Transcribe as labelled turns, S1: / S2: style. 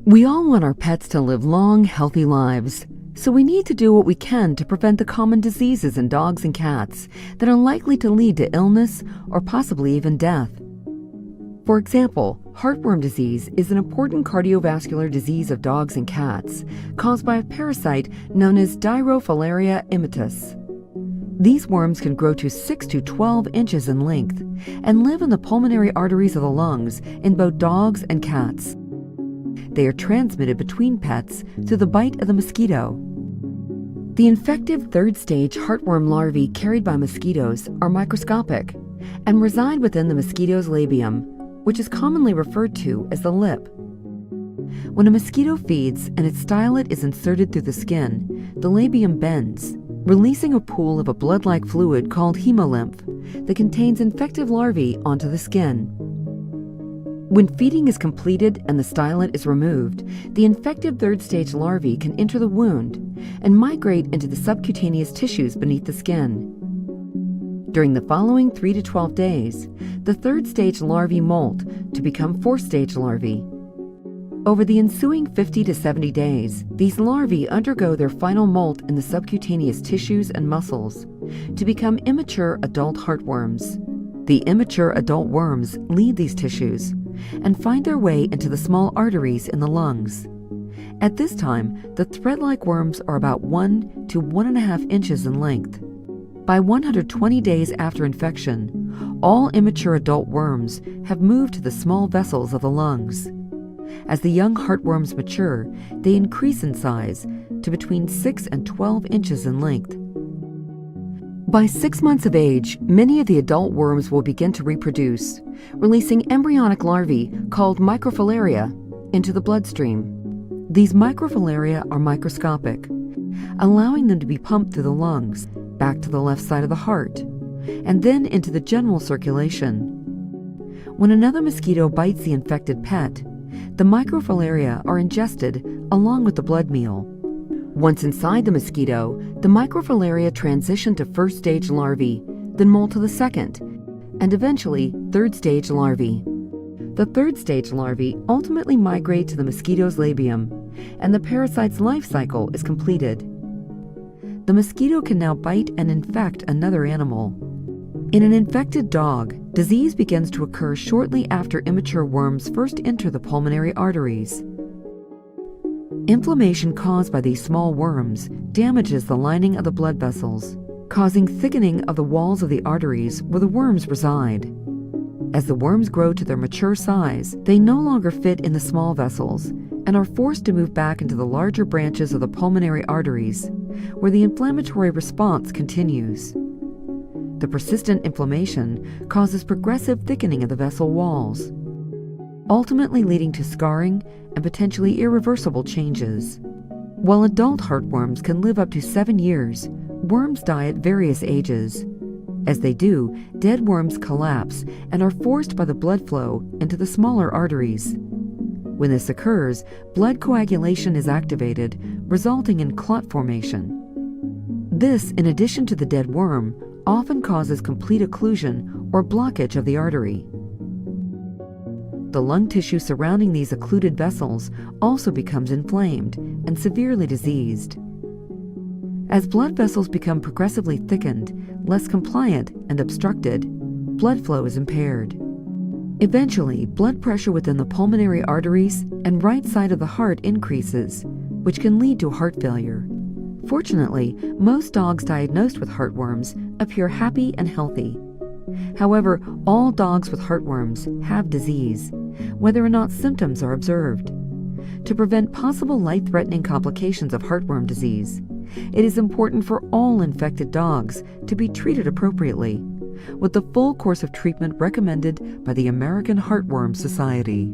S1: We all want our pets to live long, healthy lives, so we need to do what we can to prevent the common diseases in dogs and cats that are likely to lead to illness or possibly even death. For example, heartworm disease is an important cardiovascular disease of dogs and cats caused by a parasite known as Dirofilaria immitis. These worms can grow to 6 to 12 inches in length and live in the pulmonary arteries of the lungs in both dogs and cats. They are transmitted between pets through the bite of the mosquito. The infective third-stage heartworm larvae carried by mosquitoes are microscopic and reside within the mosquito's labium, which is commonly referred to as the lip. When a mosquito feeds and its stylet is inserted through the skin, the labium bends, releasing a pool of a blood-like fluid called hemolymph that contains infective larvae onto the skin. When feeding is completed and the stylet is removed, the infective third-stage larvae can enter the wound and migrate into the subcutaneous tissues beneath the skin. During the following 3 to 12 days, the third-stage larvae molt to become fourth-stage larvae. Over the ensuing 50 to 70 days, these larvae undergo their final molt in the subcutaneous tissues and muscles to become immature adult heartworms. The immature adult worms leave these tissues and find their way into the small arteries in the lungs. At this time, the thread-like worms are about 1 to 1.5 inches in length. By 120 days after infection, all immature adult worms have moved to the small vessels of the lungs. As the young heartworms mature, they increase in size to between 6 and 12 inches in length. By 6 months of age, many of the adult worms will begin to reproduce, releasing embryonic larvae called microfilaria into the bloodstream. These microfilaria are microscopic, allowing them to be pumped through the lungs, back to the left side of the heart, and then into the general circulation. When another mosquito bites the infected pet, the microfilaria are ingested along with the blood meal. Once inside the mosquito, the microfilaria transition to first-stage larvae, then molt to the second, and eventually third-stage larvae. The third-stage larvae ultimately migrate to the mosquito's labium, and the parasite's life cycle is completed. The mosquito can now bite and infect another animal. In an infected dog, disease begins to occur shortly after immature worms first enter the pulmonary arteries. Inflammation caused by these small worms damages the lining of the blood vessels, causing thickening of the walls of the arteries where the worms reside. As the worms grow to their mature size, they no longer fit in the small vessels and are forced to move back into the larger branches of the pulmonary arteries, where the inflammatory response continues. The persistent inflammation causes progressive thickening of the vessel walls, ultimately leading to scarring and potentially irreversible changes. While adult heartworms can live up to 7 years, worms die at various ages. As they do, dead worms collapse and are forced by the blood flow into the smaller arteries. When this occurs, blood coagulation is activated, resulting in clot formation. This, in addition to the dead worm, often causes complete occlusion or blockage of the artery. The lung tissue surrounding these occluded vessels also becomes inflamed and severely diseased. As blood vessels become progressively thickened, less compliant, and obstructed, blood flow is impaired. Eventually, blood pressure within the pulmonary arteries and right side of the heart increases, which can lead to heart failure. Fortunately, most dogs diagnosed with heartworms appear happy and healthy. However, all dogs with heartworms have disease, whether or not symptoms are observed. To prevent possible life-threatening complications of heartworm disease, it is important for all infected dogs to be treated appropriately, with the full course of treatment recommended by the American Heartworm Society.